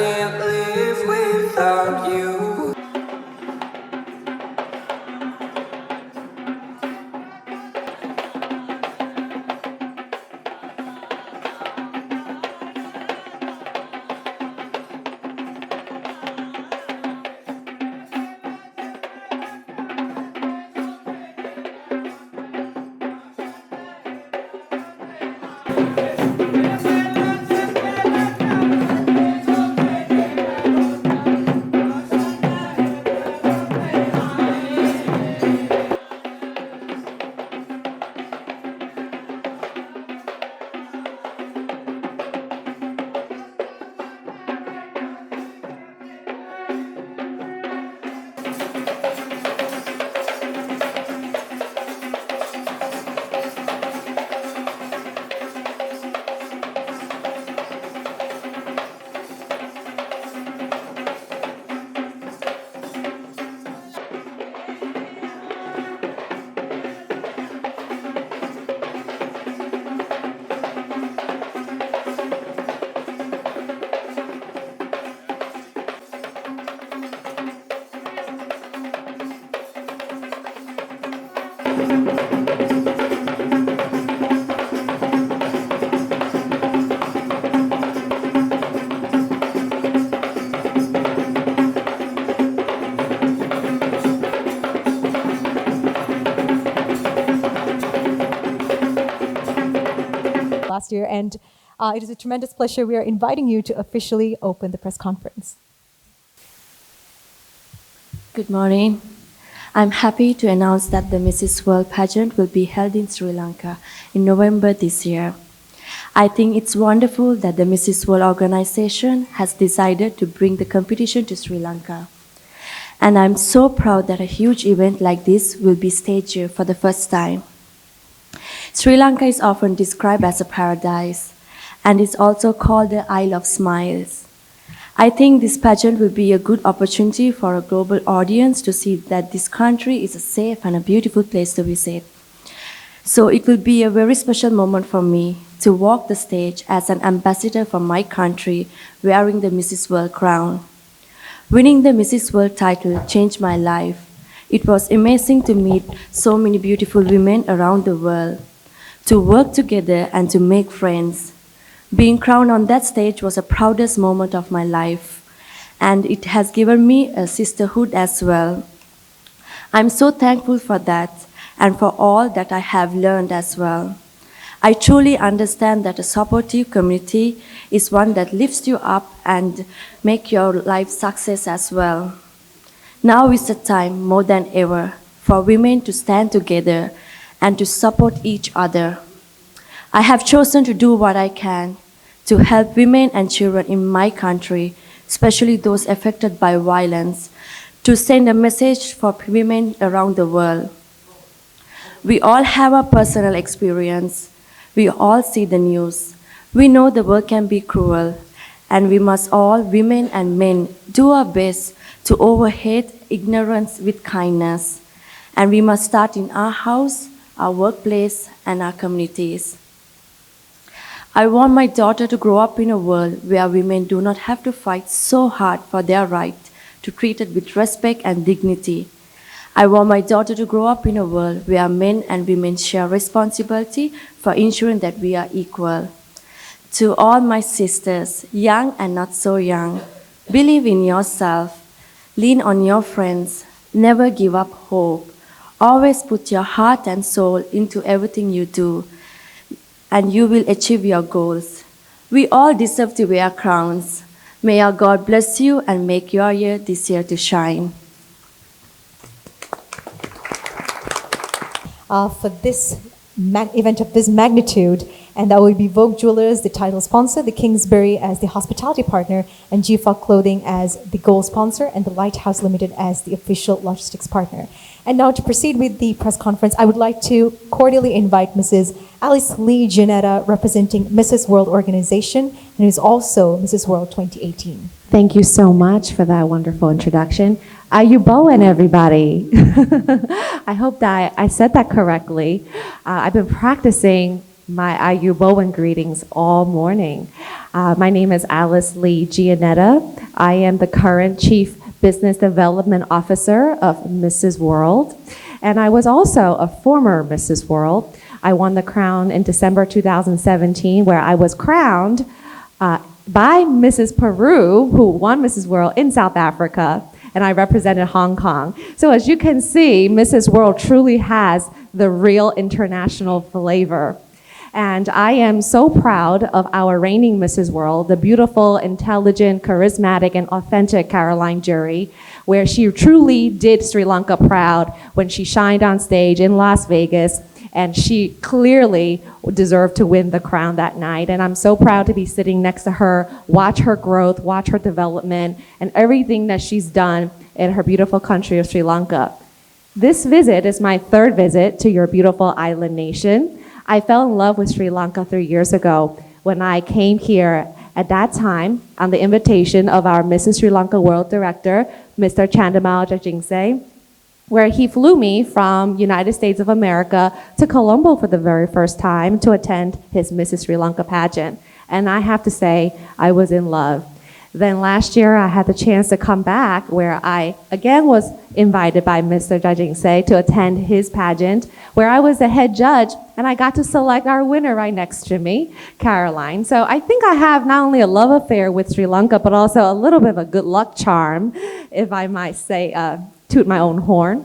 can't live without you. Last year, and it is a tremendous pleasure. We are inviting you to officially open the press conference. Good morning. I'm happy to announce that the Mrs. World pageant will be held in Sri Lanka in November this year. I think it's wonderful that the Mrs. World organization has decided to bring the competition to Sri Lanka. And I'm so proud that a huge event like this will be staged here for the first time. Sri Lanka is often described as a paradise, and it's also called the Isle of Smiles. I think this pageant will be a good opportunity for a global audience to see that this country is a safe and a beautiful place to visit. So it will be a very special moment for me to walk the stage as an ambassador for my country wearing the Mrs. World crown. Winning the Mrs. World title changed my life. It was amazing to meet so many beautiful women around the world, to work together and to make friends. Being crowned on that stage was the proudest moment of my life, and it has given me a sisterhood as well. I'm so thankful for that and for all that I have learned as well. I truly understand that a supportive community is one that lifts you up and make your life success as well. Now is the time more than ever for women to stand together and to support each other. I have chosen to do what I can to help women and children in my country, especially those affected by violence, to send a message for women around the world. We all have a personal experience. We all see the news. We know the world can be cruel, and we must all, women and men, do our best to overhate ignorance with kindness. And we must start in our house, our workplace, and our communities. I want my daughter to grow up in a world where women do not have to fight so hard for their right to be treated with respect and dignity. I want my daughter to grow up in a world where men and women share responsibility for ensuring that we are equal. To all my sisters, young and not so young, believe in yourself, lean on your friends, never give up hope. Always put your heart and soul into everything you do, and you will achieve your goals. We all deserve to wear crowns. May our God bless you and make your year this year to shine. For this event of this magnitude, and that will be Vogue Jewelers, the title sponsor, the Kingsbury as the hospitality partner, and GFOC Clothing as the gold sponsor, and the Lighthouse Limited as the official logistics partner. And now to proceed with the press conference, I would like to cordially invite Mrs. Alice Lee Janetta, representing Mrs. World Organization, and who is also Mrs. World 2018. Thank you so much for that wonderful introduction. Ayubowan, everybody. I hope that I said that correctly. I've been practicing my Ayubowan greetings all morning. My name is Alice Lee Gianetta. I am the current Chief Business Development Officer of Mrs. World, and I was also a former Mrs. World. I won the crown in December 2017, where I was crowned by Mrs. Peru, who won Mrs. World in South Africa, and I represented Hong Kong. So as you can see, Mrs. World truly has the real international flavor. And I am so proud of our reigning Mrs. World, the beautiful, intelligent, charismatic, and authentic Caroline Jury, where she truly did Sri Lanka proud when she shined on stage in Las Vegas, and she clearly deserved to win the crown that night. And I'm so proud to be sitting next to her, watch her growth, watch her development, and everything that she's done in her beautiful country of Sri Lanka. This visit is my third visit to your beautiful island nation. I fell in love with Sri Lanka 3 years ago when I came here at that time on the invitation of our Mrs. Sri Lanka World Director, Mr. Chandamal Jajingse, where he flew me from United States of America to Colombo for the very first time to attend his Mrs. Sri Lanka pageant. And I have to say, I was in love. Then last year, I had the chance to come back where I again was invited by Mr. Jajingse to attend his pageant, where I was the head judge, and I got to select our winner right next to me, Caroline. So I think I have not only a love affair with Sri Lanka, but also a little bit of a good luck charm, if I might say, toot my own horn.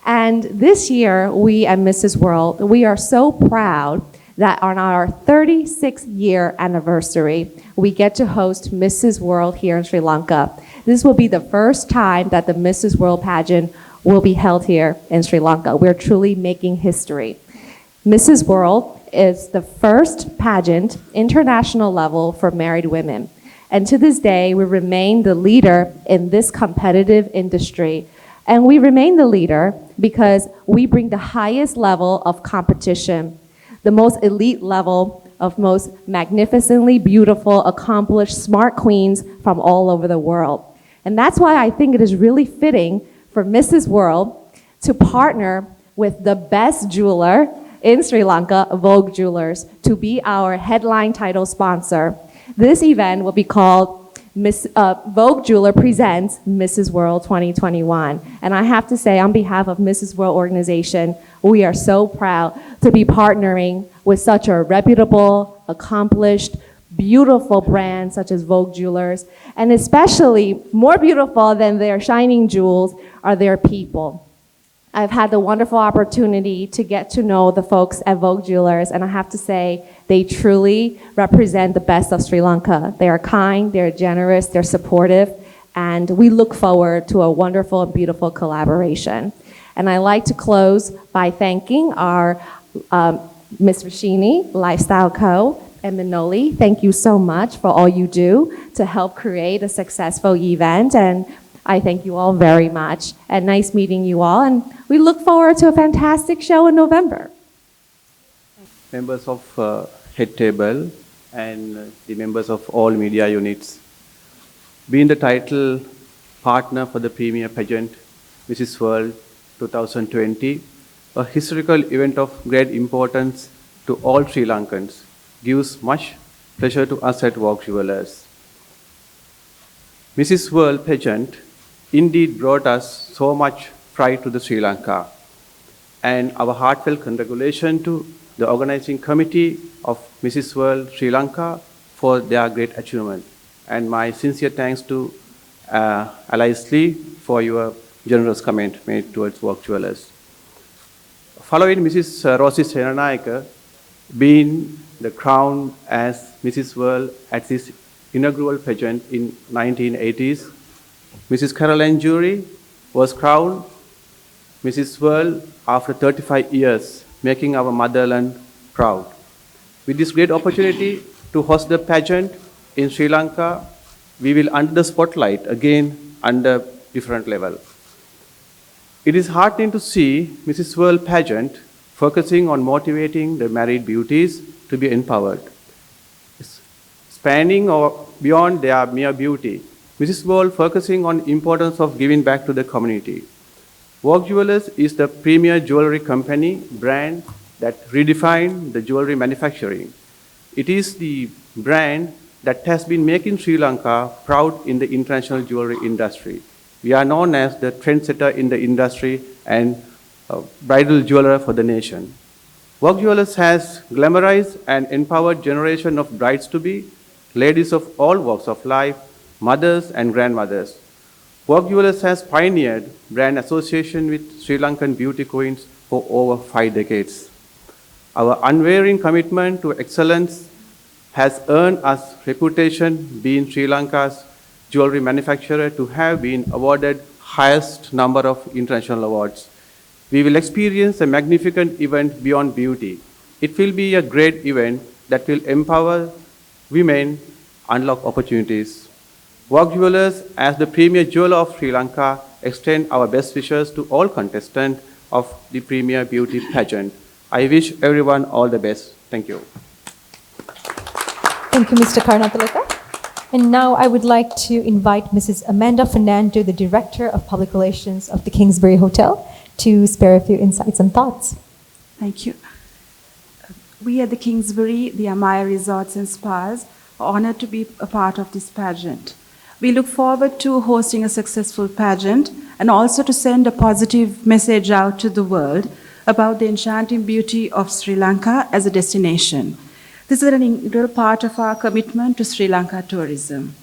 And this year, we at Mrs. World, we are so proud that on our 36th year anniversary, we get to host Mrs. World here in Sri Lanka. This will be the first time that the Mrs. World pageant will be held here in Sri Lanka. We're truly making history. Mrs. World is the first pageant, international level, for married women. And to this day, we remain the leader in this competitive industry. And we remain the leader because we bring the highest level of competition, the most elite level of most magnificently beautiful, accomplished, smart queens from all over the world. And that's why I think it is really fitting for Mrs. World to partner with the best jeweler in Sri Lanka, Vogue Jewelers, to be our headline title sponsor. This event will be called Vogue Jeweler Presents Mrs. World 2021. And I have to say, on behalf of Mrs. World organization, we are so proud to be partnering with such a reputable, accomplished, beautiful brand such as Vogue Jewelers. And especially more beautiful than their shining jewels are their people. I've had the wonderful opportunity to get to know the folks at Vogue Jewelers, and I have to say, they truly represent the best of Sri Lanka. They are kind, they're generous, they're supportive, and we look forward to a wonderful and beautiful collaboration. And I'd like to close by thanking our Ms. Rashini, Lifestyle Co., and Minoli. Thank you so much for all you do to help create a successful event, and I thank you all very much. And nice meeting you all, and we look forward to a fantastic show in November. Members of Head Table and the members of all media units. Being the title partner for the premier pageant, Mrs. World 2020, a historical event of great importance to all Sri Lankans, gives much pleasure to us at Vogue Jewelers. Mrs. World pageant indeed brought us so much pride to the Sri Lanka, and our heartfelt congratulations to the organizing committee of Mrs. World Sri Lanka for their great achievement. And my sincere thanks to Alice Lee for your generous comment made towards Vogue Jewelers. Following Mrs. Rosie Senanayake being the crown as Mrs. World at this inaugural pageant in 1980s, Mrs. Caroline Jury was crowned Mrs. World after 35 years, making our motherland proud. With this great opportunity to host the pageant in Sri Lanka, we will under the spotlight again under different level. It is heartening to see Mrs. World pageant focusing on motivating the married beauties to be empowered, spanning or beyond their mere beauty. Mrs. World focusing on importance of giving back to the community. Vogue Jewelers is the premier jewelry company brand that redefined the jewelry manufacturing. It is the brand that has been making Sri Lanka proud in the international jewelry industry. We are known as the trendsetter in the industry and bridal jeweler for the nation. Work Jewelers has glamorized and empowered generation of brides-to-be, ladies of all walks of life, mothers and grandmothers. Work Jewelers has pioneered brand association with Sri Lankan beauty queens for over 5 decades. Our unwavering commitment to excellence has earned us reputation being Sri Lanka's jewelry manufacturer to have been awarded highest number of international awards. We will experience a magnificent event beyond beauty. It will be a great event that will empower women, unlock opportunities. Work Jewelers, as the premier jeweler of Sri Lanka, extend our best wishes to all contestants of the Premier Beauty Pageant. I wish everyone all the best. Thank you. Thank you, Mr. Karnatilaka. And now I would like to invite Mrs. Amanda Fernando, the Director of Public Relations of the Kingsbury Hotel, to spare a few insights and thoughts. Thank you. We at the Kingsbury, the Amaya Resorts and Spas, are honored to be a part of this pageant. We look forward to hosting a successful pageant and also to send a positive message out to the world about the enchanting beauty of Sri Lanka as a destination. This is an integral part of our commitment to Sri Lanka tourism.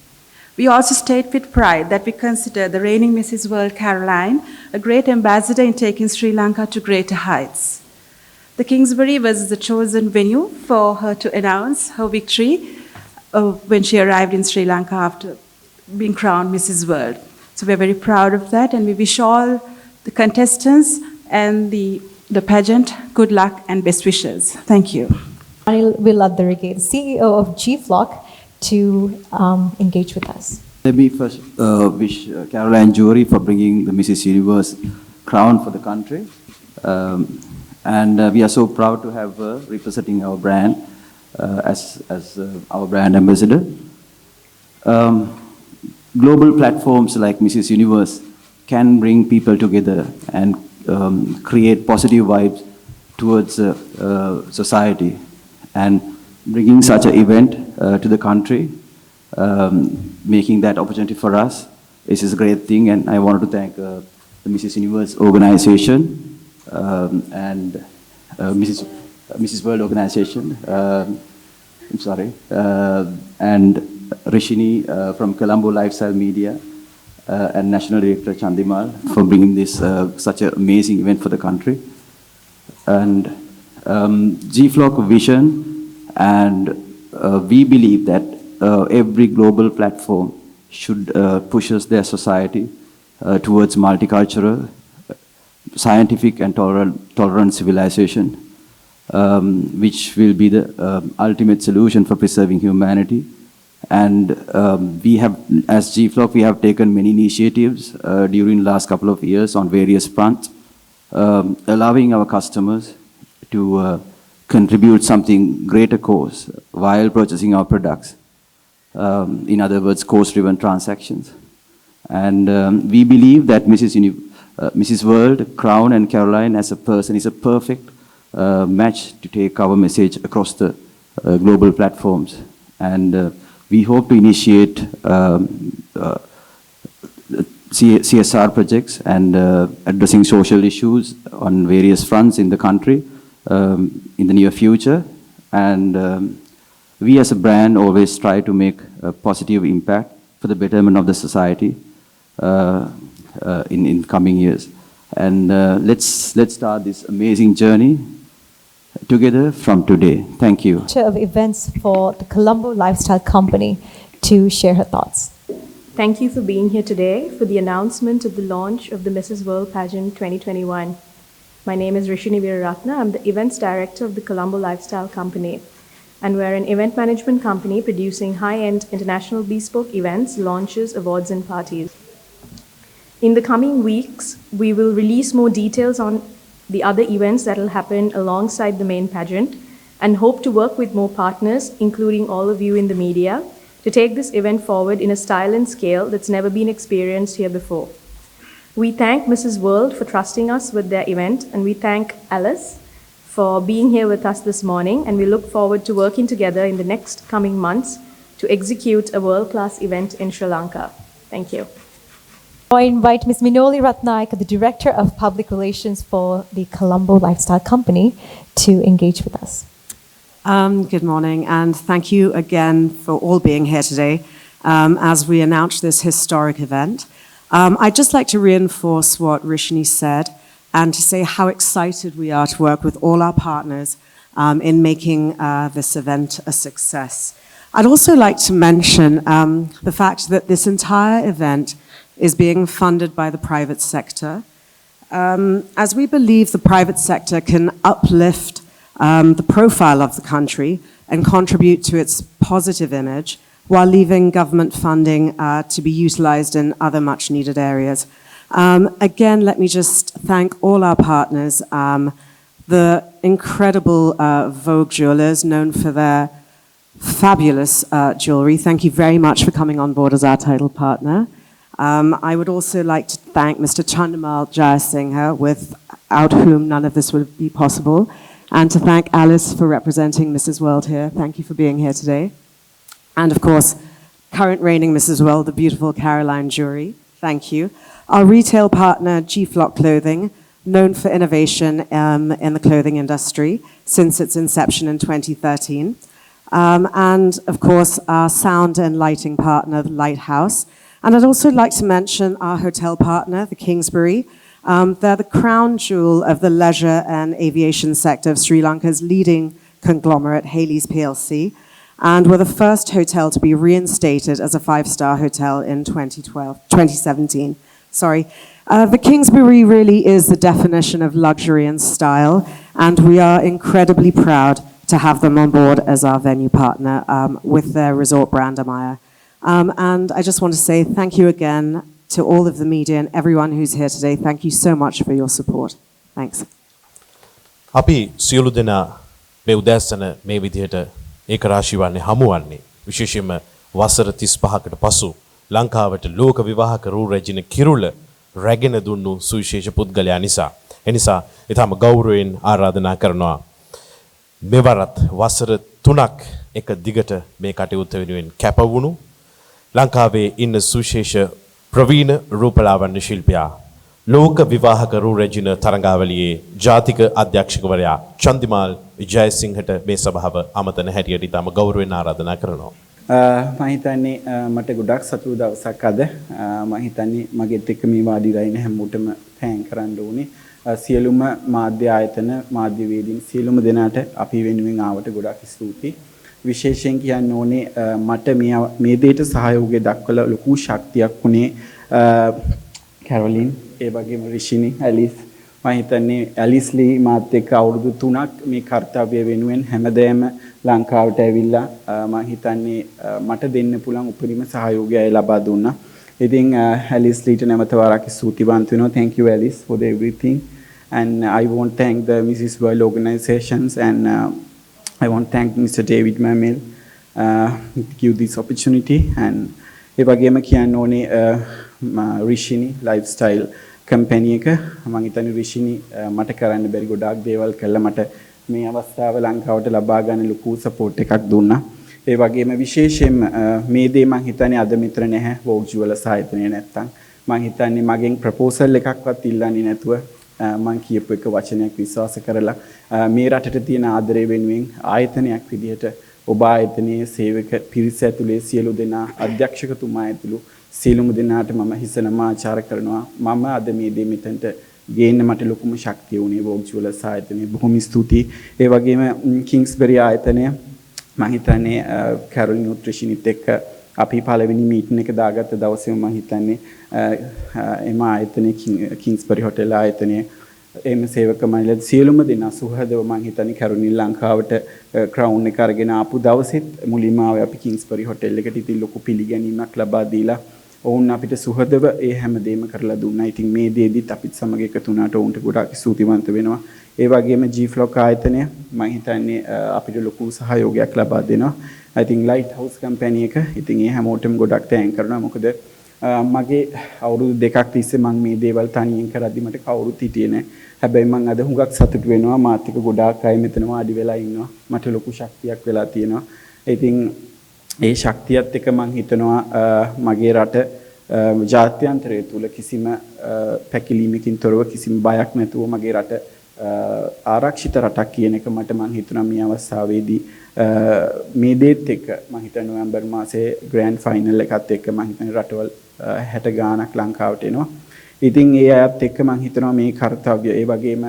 We also state with pride that we consider the reigning Mrs. World Caroline a great ambassador in taking Sri Lanka to greater heights. The Kingsbury was the chosen venue for her to announce her victory when she arrived in Sri Lanka after being crowned Mrs. World. So we're very proud of that, and we wish all the contestants and the pageant good luck and best wishes. Thank you. Anil Villadurige, the CEO of G-Flock, to engage with us. Let me first wish Caroline Jewelry for bringing the Mrs. Universe crown for the country. And we are so proud to have her representing our brand as our brand ambassador. Global platforms like Mrs. Universe can bring people together and create positive vibes towards society. And bringing such an event to the country, making that opportunity for us is a great thing. And I wanted to thank the Mrs. Universe organization and Mrs. World organization, and Rishini from Colombo Lifestyle Media and National Director Chandimal for bringing this such an amazing event for the country. And G-Flock vision, and we believe that every global platform should push their society towards multicultural, scientific and tolerant civilization, which will be the ultimate solution for preserving humanity. And we have, as G-Flock, we have taken many initiatives during the last couple of years on various fronts, allowing our customers to contribute something greater cause while purchasing our products. In other words, cost-driven transactions. And we believe that Mrs. World, Crown and Caroline as a person is a perfect match to take our message across the global platforms. And we hope to initiate CSR projects and addressing social issues on various fronts in the country in the near future. And we as a brand always try to make a positive impact for the betterment of the society in coming years. And let's start this amazing journey together from today. Thank you. Of events for the Colombo Lifestyle Company to share her thoughts. Thank you for being here today for the announcement of the launch of the Mrs. World Pageant 2021. My name is Rishini Veeraratna. I'm the events director of the Colombo Lifestyle Company. And we're an event management company producing high-end international bespoke events, launches, awards, and parties. In the coming weeks, we will release more details on the other events that will happen alongside the main pageant and hope to work with more partners, including all of you in the media, to take this event forward in a style and scale that's never been experienced here before. We thank Mrs. World for trusting us with their event, and we thank Alice for being here with us this morning, and we look forward to working together in the next coming months to execute a world-class event in Sri Lanka. Thank you. I invite Ms. Minoli Ratnaik, the Director of Public Relations for the Colombo Lifestyle Company, to engage with us. Good morning, and thank you again for all being here today as we announce this historic event. I'd just like to reinforce what Rishini said and to say how excited we are to work with all our partners in making this event a success. I'd also like to mention the fact that this entire event is being funded by the private sector, as we believe the private sector can uplift the profile of the country and contribute to its positive image while leaving government funding to be utilized in other much needed areas. Again, let me just thank all our partners, the incredible Vogue jewelers known for their fabulous jewelry. Thank you very much for coming on board as our title partner. I would also like to thank Mr. Chandamal Jayasinghe, without whom none of this would be possible, and to thank Alice for representing Mrs. World here. Thank you for being here today. And of course, current reigning Mrs. World, the beautiful Caroline Jury. Thank you. Our retail partner, G-Flock Clothing, known for innovation in the clothing industry since its inception in 2013. And of course, our sound and lighting partner, the Lighthouse. And I'd also like to mention our hotel partner, the Kingsbury. They're the crown jewel of the leisure and aviation sector of Sri Lanka's leading conglomerate, Haley's PLC, and were the first hotel to be reinstated as a 5-star hotel in 2017. The Kingsbury really is the definition of luxury and style, and we are incredibly proud to have them on board as our venue partner with their resort brand, Amaya. And I just want to say thank you again to all of the media and everyone who's here today. Thank you so much for your support. Thanks. අපි සියලු දෙනා මේ උදෑසන මේ විදිහට ඒකරාශී වන්නේ හමු වන්නේ විශේෂයෙන්ම වසර 35කට පසු ලංකාවට ලෝක විවාහක රූ රැජින කිරුළ රැගෙන දුන්නු සුවිශේෂ පුද්ගලයා නිසා. එනිසා ඊටම ගෞරවයෙන් ආරාධනා කරනවා මෙවරත් වසර 3ක් එක දිගට මේ කටයුත්ත වෙනුවෙන් කැප වුණු ලංකාවේ ඉන්න සුවිශේෂ ප්‍රවීණ රූපලාවන්‍ය ශිල්පියා ලෝක විවාහක රූ රැජින තරඟාවලියේ ජාතික අධ්‍යක්ෂකවරයා චන්දිමාල් ජයසිංහට මේ සභාව අමතන හැටියට ඉතාම ගෞරවයෙන් ආරාධනා කරනවා. මම හිතන්නේ මට ගොඩක් සතුටු දවසක් අද. මම හිතන්නේ මගෙත් එක්ක මේ වාඩි වෙලා ඉන්න හැමෝටම තෑන්ක් කරන්න ඕනේ. සියලුම මාධ්‍ය ආයතන මාධ්‍යවේදීන් සියලුම දෙනාට අපි වෙනුවෙන් ආවට ගොඩක් ස්තුතියි. විශේෂයෙන් කියන්න ඕනේ මට මේ දෙයට සහයෝගය දක්වලා ලොකු ශක්තියක් උනේ කැරොලින් ඒ වගේම රිෂිනි ඇලිස් මම හිතන්නේ ඇලිස්ලි මාත් එක්ක අවුරුදු 3ක් මේ කාර්යය වෙනුවෙන් හැමදේම ලංකාවට ඇවිල්ලා මම හිතන්නේ මට දෙන්න පුළුවන් උපරිම සහයෝගය ලබා දුන්නා. ඉතින් ඇලිස්ලිට නැවත වරක් ස්තුතිවන්ත වෙනවා. Thank you Alice for the everything and I want to thank the Mrs. World organizations and I want to thank Mr. David Mamil give this opportunity and ඒ වගේම කියන්න ඕනේ රිෂිනි ලයිෆ්ස්ටයිල් කම්පැනි එක මම හිතන්නේ රිෂිනි මට කරන්න බැරි ගොඩාක් දේවල් කළා මට මේ අවස්ථාව ලංකාවට ලබා ගන්න ලොකු සපෝට් එකක් දුන්නා. ඒ වගේම විශේෂයෙන්ම මේ දේ මම හිතන්නේ අද මෙතන නැහැ Vogue Jewelers ආයතනය නැත්තම් මම හිතන්නේ මගෙන් ප්‍රොපෝසල් එකක්වත් ඉල්ලන්නේ නැතුව මම කියපු එක වචනයක් විශ්වාස කරලා මේ රටට තියෙන ආදරය වෙනුවෙන් ආයතනයක් විදිහට ඔබ ආයතනයේ සේවක පිරිස ඇතුලේ සියලු දෙනා අධ්‍යක්ෂකතුමා ඇතුළු සියලුම දෙනාට මම හිස නමාචාර කරනවා. මම අද මේ දේ මෙතනට ගේන්න මට ලොකුම ශක්තිය උනේ Vogue Jewelers ආයතනයේ. බොහොම ස්තුතියි. ඒ වගේම කිංස්බරි ආයතනය මම හිතන්නේ කැරොලින් නුට්‍රිෂනිත් එක්ක අපි පළවෙනි මීටින් එක දාගත්ත දවසේම මම හිතන්නේ එම ආයතනයේ කිංස්බරි හොටෙල් ආයතනයේ එම සේවක මණ්ඩලයේ සියලුම දෙනා සුහදව මම හිතන්නේ කැරොලින් ලංකාවට ක්‍රවුන් එක අරගෙන ආපු දවසෙත් මුලින්ම ආවේ අපි කිංස්බරි හොටෙල් එකට ඉතින් ලොකු පිළිගැනීමක් ලබා දීලා ඔවුන් අපිට සුහදව ඒ හැමදේම කරලා දුන්නා. ඉතින් මේ දේදීත් අපිත් සමග එකතු වුණාට ඔවුන්ට ගොඩාක් ස්තුතිවන්ත වෙනවා. ඒ වගේම G-Flock ආයතනය මම හිතන්නේ අපිට ලොකු සහයෝගයක් ලබා දෙනවා. I think Lighthouse company එක ඉතින් ඒ හැමෝටම ගොඩක් තෑන්ක් කරනවා. මොකද මගේ අවුරුදු 2ක් තිස්සේ මම මේ දේවල් තනියෙන් කරද්දි මට කවුරුත් හිටියේ නැහැ. හැබැයි මම අද හුඟක් සතුටු වෙනවා. මාත් එක්ක ගොඩාක් අය මෙතන වාඩි වෙලා ඉන්නවා. මට ලොකු ශක්තියක් වෙලා තියෙනවා. ඉතින් ඒ ශක්තියත් එක්ක මම හිතනවා මගේ රට ජාත්‍යන්තරය තුල කිසිම පැකිලීමකින් තොරව කිසිම බයක් නැතුව මගේ රට ආරක්ෂිත රටක් කියන එක මට මම හිතනවා මේ අවස්ථාවේදී මේ දේත් එක්ක මම හිතන නොවැම්බර් මාසයේ ග්‍රෑන්ඩ් ෆයිනල් එකත් එක්ක මම හිතන රටවල් 60 ගාණක් ලංකාවට එනවා. ඉතින් ඒ අයත් එක්ක මම හිතනවා මේ කාර්යය ඒ වගේම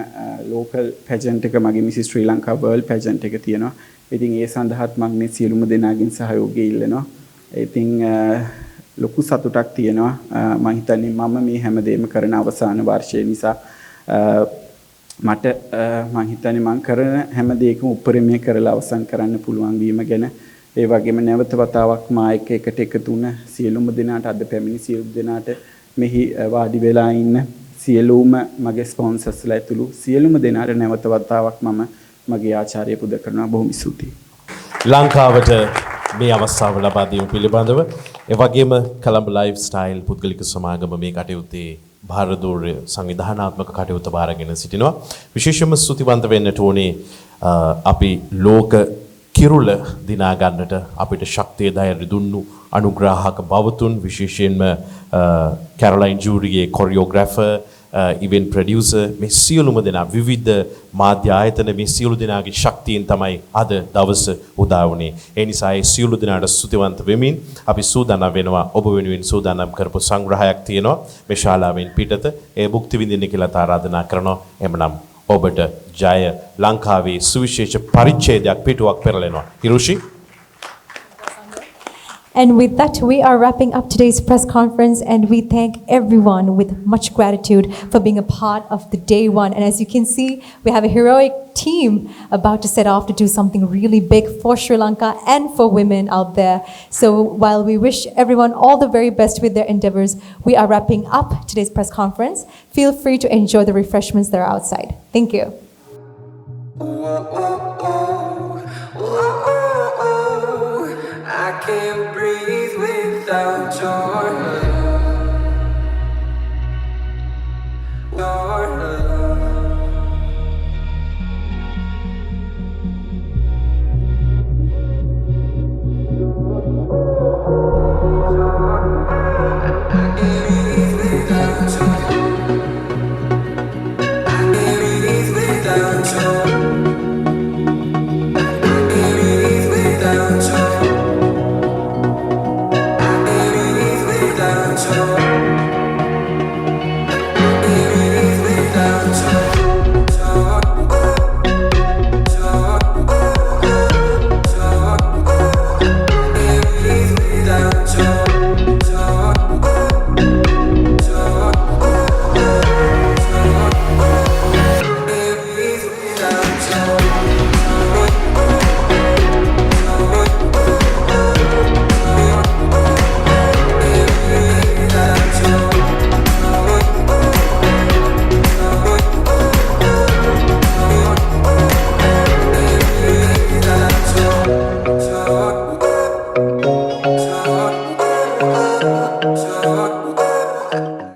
ලෝකල් පැජන්ට් එක මගේ මිසිස් ශ්‍රී ලංකා වර්ල්ඩ් පැජන්ට් එක තියෙනවා. ඉතින් ඒ සඳහාත් මම මේ සියලුම දෙනාගෙන් සහයෝගය ඉල්ලනවා. ඉතින් ලොකු සතුටක් තියෙනවා. මම හිතන්නේ මම මේ හැමදේම කරන අවසාන වර්ෂය නිසා මට මම හිතන්නේ මම කරන හැම දෙයකම උපරිමය කරලා අවසන් කරන්න පුළුවන් වීම ගැන ඒ වගේම නැවත වතාවක් මා එකට එකතු වුණ සියලුම දෙනාට අද පැමිණි සියලු දෙනාට මෙහි වාඩි වෙලා ඉන්න සියලුම මගේ ස්පොන්සර්ස්ලා ඇතුළු සියලුම දෙනාට නැවත වතාවක් මම මගේ ආචාර්ය පුද කරනවා. බොහොම ස්තුතියි. ලංකාවට මේ අවස්ථාව ලබා දීම පිළිබඳව ඒ වගේම කොළඹ ලයිෆ් ස්ටයිල් පුද්ගලික සමාගම මේ කටයුත්තේ භාරදූර්ය සංවිධානාත්මක කටයුතු බාරගෙන සිටිනවා. විශේෂම ස්තුතිවන්ත වෙන්නට ඕනේ අපි ලෝක කිරුළ දිනා ගන්නට අපිට ශක්තිය ධෛර්ය දුන්නු අනුග්‍රාහක බවතුන් විශේෂයෙන්ම කැරොලයින් ජූරියේ කොරියෝග්‍රැෆර් ඉවෙන්ට් ප්‍රොඩියුසර් මේ සියලුම දෙනා විවිධ මාධ්‍ය ආයතන මේ සියලු දෙනාගේ ශක්තියෙන් තමයි අද දවස උදා වුණේ. ඒ නිසා ඒ සියලු දෙනාට ස්තුතිවන්ත වෙමින් අපි සූදානම් වෙනවා ඔබ වෙනුවෙන් සූදානම් කරපු සංග්‍රහයක් තියෙනවා මේ ශාලාවෙන් පිටත ඒ භුක්ති විඳින්න කියලා ආරාධනා කරනවා. එhmenan ඔබට ජය ලංකාවේ සුවිශේෂ පරිච්ඡේදයක් පිටුවක් පෙරලෙනවා. හිරුෂි. And with that, we are wrapping up today's press conference, and we thank everyone with much gratitude for being a part of the day one. And as you can see, we have a heroic team about to set off to do something really big for Sri Lanka and for women out there. So while we wish everyone all the very best with their endeavors, we are wrapping up today's press conference. Feel free to enjoy the refreshments that are outside. Thank you. I can't breathe without your